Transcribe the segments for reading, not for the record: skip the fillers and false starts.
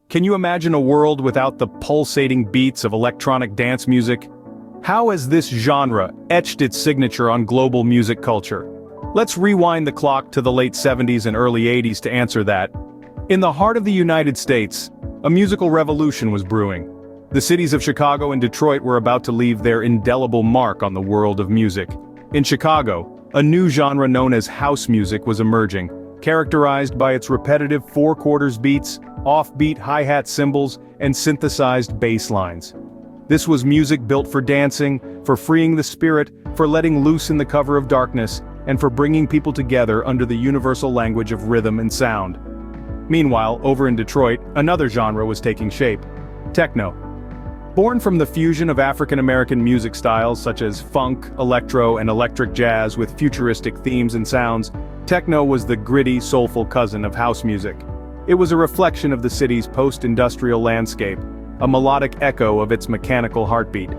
Can you imagine a world without the pulsating beats of electronic dance music? How has this genre etched its signature on global music culture? Let's rewind the clock to the late 70s and early 80s to answer that. In the heart of the United States, a musical revolution was brewing. The cities of Chicago and Detroit were about to leave their indelible mark on the world of music. In Chicago, a new genre known as house music was emerging, characterized by its repetitive four-quarters beats, offbeat hi-hat cymbals, and synthesized bass lines. This was music built for dancing, for freeing the spirit, for letting loose in the cover of darkness, and for bringing people together under the universal language of rhythm and sound. Meanwhile, over in Detroit, another genre was taking shape: techno. Born from the fusion of African-American music styles such as funk, electro, and electric jazz with futuristic themes and sounds, techno was the gritty, soulful cousin of house music. It was a reflection of the city's post-industrial landscape, a melodic echo of its mechanical heartbeat.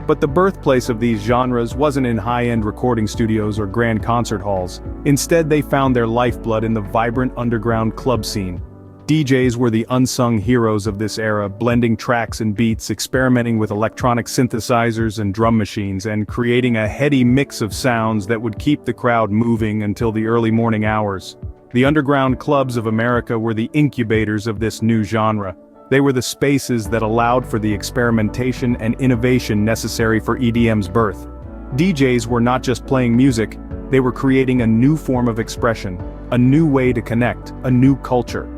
But the birthplace of these genres wasn't in high-end recording studios or grand concert halls. Instead, they found their lifeblood in the vibrant underground club scene. DJs were the unsung heroes of this era, blending tracks and beats, experimenting with electronic synthesizers and drum machines, and creating a heady mix of sounds that would keep the crowd moving until the early morning hours. The underground clubs of America were the incubators of this new genre. They were the spaces that allowed for the experimentation and innovation necessary for EDM's birth. DJs were not just playing music, they were creating a new form of expression, a new way to connect, a new culture.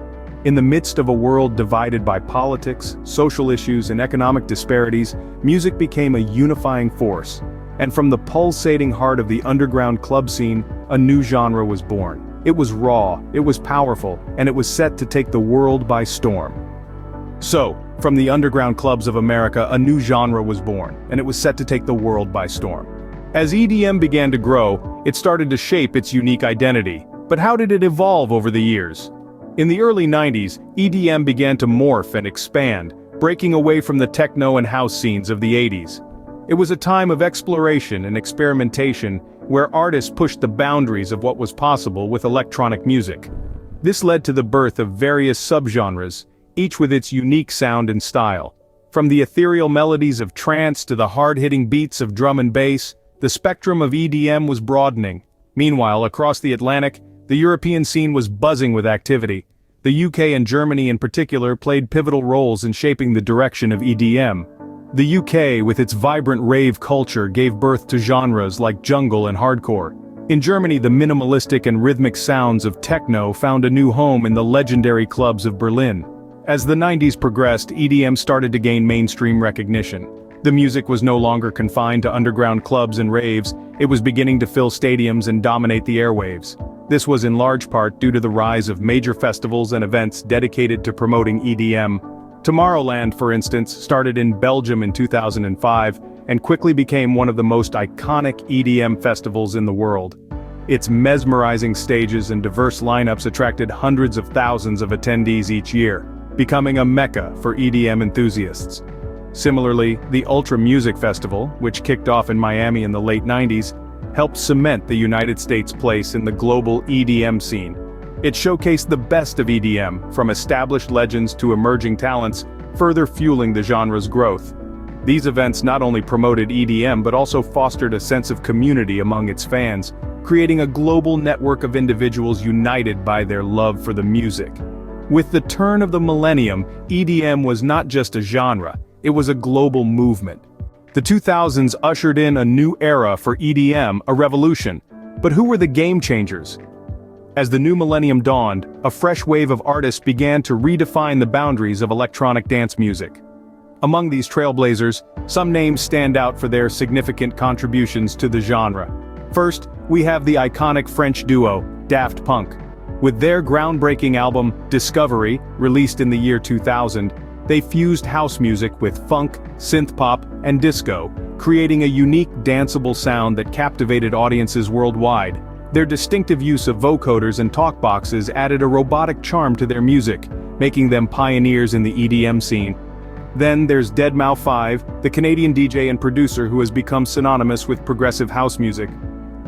In the midst of a world divided by politics, social issues, and economic disparities, music became a unifying force. And from the pulsating heart of the underground club scene, a new genre was born. It was raw, it was powerful, and it was set to take the world by storm. So, from the underground clubs of America, a new genre was born, and it was set to take the world by storm. As EDM began to grow, it started to shape its unique identity. But how did it evolve over the years? In the early 90s, EDM began to morph and expand, breaking away from the techno and house scenes of the 80s. It was a time of exploration and experimentation, where artists pushed the boundaries of what was possible with electronic music. This led to the birth of various subgenres, each with its unique sound and style. From the ethereal melodies of trance to the hard-hitting beats of drum and bass, the spectrum of EDM was broadening. Meanwhile, across the Atlantic, the European scene was buzzing with activity. The UK and Germany in particular played pivotal roles in shaping the direction of EDM. The UK, with its vibrant rave culture, gave birth to genres like jungle and hardcore. In Germany, the minimalistic and rhythmic sounds of techno found a new home in the legendary clubs of Berlin. As the 90s progressed, EDM started to gain mainstream recognition. The music was no longer confined to underground clubs and raves, it was beginning to fill stadiums and dominate the airwaves. This was in large part due to the rise of major festivals and events dedicated to promoting EDM. Tomorrowland, for instance, started in Belgium in 2005, and quickly became one of the most iconic EDM festivals in the world. Its mesmerizing stages and diverse lineups attracted hundreds of thousands of attendees each year, becoming a mecca for EDM enthusiasts. Similarly, the Ultra Music Festival, which kicked off in Miami in the late 90s, helped cement the United States' place in the global EDM scene. It showcased the best of EDM, from established legends to emerging talents, further fueling the genre's growth. These events not only promoted EDM but also fostered a sense of community among its fans, creating a global network of individuals united by their love for the music. With the turn of the millennium, EDM was not just a genre, it was a global movement. The 2000s ushered in a new era for EDM, a revolution. But who were the game changers? As the new millennium dawned, a fresh wave of artists began to redefine the boundaries of electronic dance music. Among these trailblazers, some names stand out for their significant contributions to the genre. First, we have the iconic French duo, Daft Punk. With their groundbreaking album, Discovery, released in the year 2000, they fused house music with funk, synth-pop, and disco, creating a unique danceable sound that captivated audiences worldwide. Their distinctive use of vocoders and talkboxes added a robotic charm to their music, making them pioneers in the EDM scene. Then there's deadmau5, the Canadian DJ and producer who has become synonymous with progressive house music.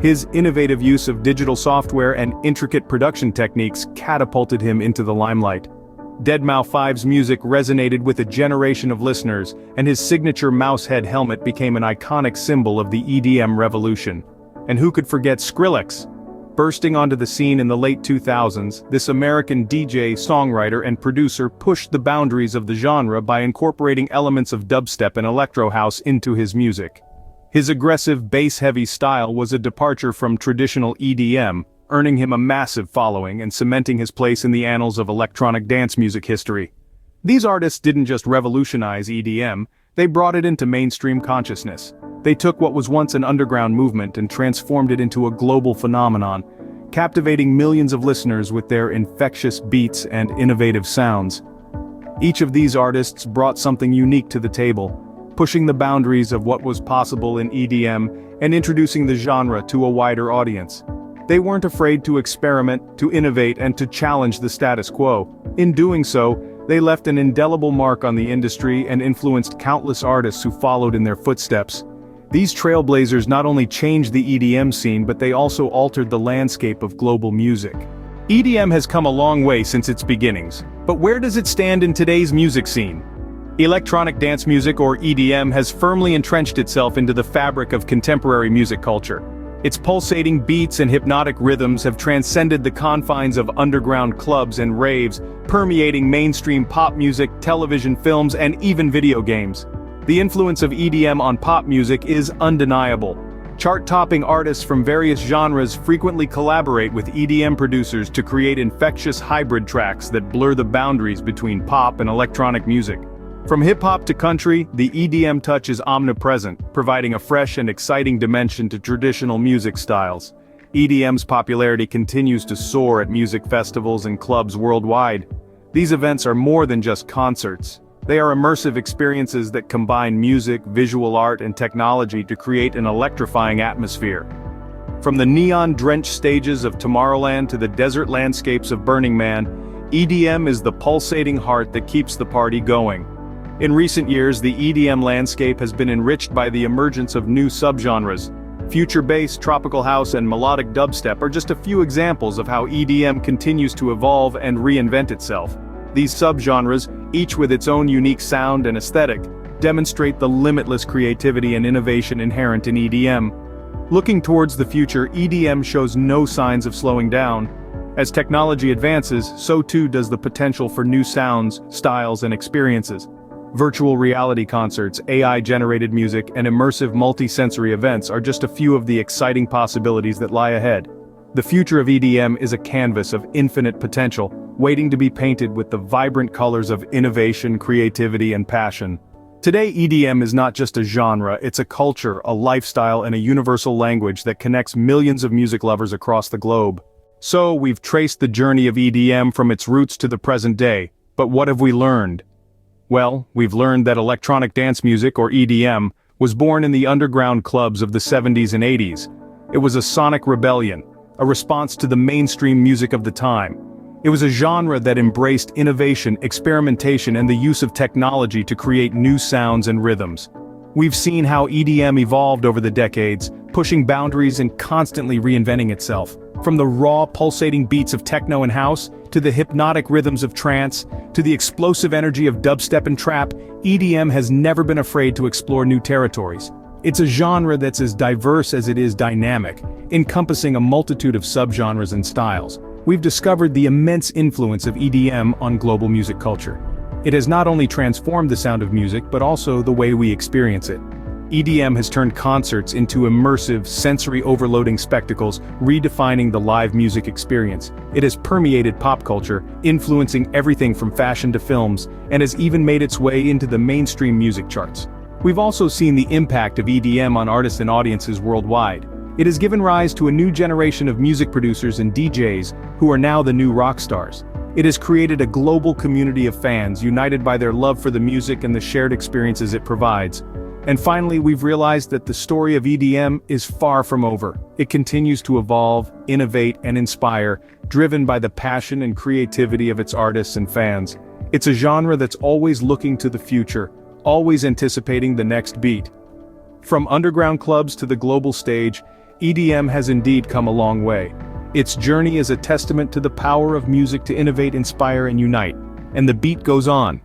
His innovative use of digital software and intricate production techniques catapulted him into the limelight. deadmau5's music resonated with a generation of listeners, and his signature mouse head helmet became an iconic symbol of the EDM revolution. And who could forget Skrillex? Bursting onto the scene in the late 2000s, this American DJ, songwriter and producer pushed the boundaries of the genre by incorporating elements of dubstep and electro house into his music. His aggressive, bass-heavy style was a departure from traditional EDM, earning him a massive following and cementing his place in the annals of electronic dance music history. These artists didn't just revolutionize EDM, they brought it into mainstream consciousness. They took what was once an underground movement and transformed it into a global phenomenon, captivating millions of listeners with their infectious beats and innovative sounds. Each of these artists brought something unique to the table, pushing the boundaries of what was possible in EDM and introducing the genre to a wider audience. They weren't afraid to experiment, to innovate, and to challenge the status quo. In doing so, they left an indelible mark on the industry and influenced countless artists who followed in their footsteps. These trailblazers not only changed the EDM scene, but they also altered the landscape of global music. EDM has come a long way since its beginnings, but where does it stand in today's music scene? Electronic dance music, or EDM, has firmly entrenched itself into the fabric of contemporary music culture. Its pulsating beats and hypnotic rhythms have transcended the confines of underground clubs and raves, permeating mainstream pop music, television, films, and even video games. The influence of EDM on pop music is undeniable. Chart-topping artists from various genres frequently collaborate with EDM producers to create infectious hybrid tracks that blur the boundaries between pop and electronic music. From hip-hop to country, the EDM touch is omnipresent, providing a fresh and exciting dimension to traditional music styles. EDM's popularity continues to soar at music festivals and clubs worldwide. These events are more than just concerts. They are immersive experiences that combine music, visual art, and technology to create an electrifying atmosphere. From the neon-drenched stages of Tomorrowland to the desert landscapes of Burning Man, EDM is the pulsating heart that keeps the party going. In recent years, the EDM landscape has been enriched by the emergence of new subgenres. Future bass, tropical house, and melodic dubstep are just a few examples of how EDM continues to evolve and reinvent itself. These subgenres, each with its own unique sound and aesthetic, demonstrate the limitless creativity and innovation inherent in EDM. Looking towards the future, EDM shows no signs of slowing down. As technology advances, so too does the potential for new sounds, styles, and experiences. Virtual reality concerts, AI-generated music, and immersive multi-sensory events are just a few of the exciting possibilities that lie ahead. The future of EDM is a canvas of infinite potential, waiting to be painted with the vibrant colors of innovation, creativity, and passion. Today, EDM is not just a genre, it's a culture, a lifestyle, and a universal language that connects millions of music lovers across the globe. So, we've traced the journey of EDM from its roots to the present day, but what have we learned? Well, we've learned that electronic dance music, or EDM, was born in the underground clubs of the 70s and 80s. It was a sonic rebellion, a response to the mainstream music of the time. It was a genre that embraced innovation, experimentation, and the use of technology to create new sounds and rhythms. We've seen how EDM evolved over the decades, pushing boundaries and constantly reinventing itself. From the raw, pulsating beats of techno and house, to the hypnotic rhythms of trance, to the explosive energy of dubstep and trap, EDM has never been afraid to explore new territories. It's a genre that's as diverse as it is dynamic, encompassing a multitude of subgenres and styles. We've discovered the immense influence of EDM on global music culture. It has not only transformed the sound of music, but also the way we experience it. EDM has turned concerts into immersive, sensory-overloading spectacles, redefining the live music experience. It has permeated pop culture, influencing everything from fashion to films, and has even made its way into the mainstream music charts. We've also seen the impact of EDM on artists and audiences worldwide. It has given rise to a new generation of music producers and DJs who are now the new rock stars. It has created a global community of fans united by their love for the music and the shared experiences it provides. And finally, we've realized that the story of EDM is far from over. It continues to evolve, innovate, and inspire, driven by the passion and creativity of its artists and fans. It's a genre that's always looking to the future, always anticipating the next beat. From underground clubs to the global stage, EDM has indeed come a long way. Its journey is a testament to the power of music to innovate, inspire, and unite. and the beat goes on.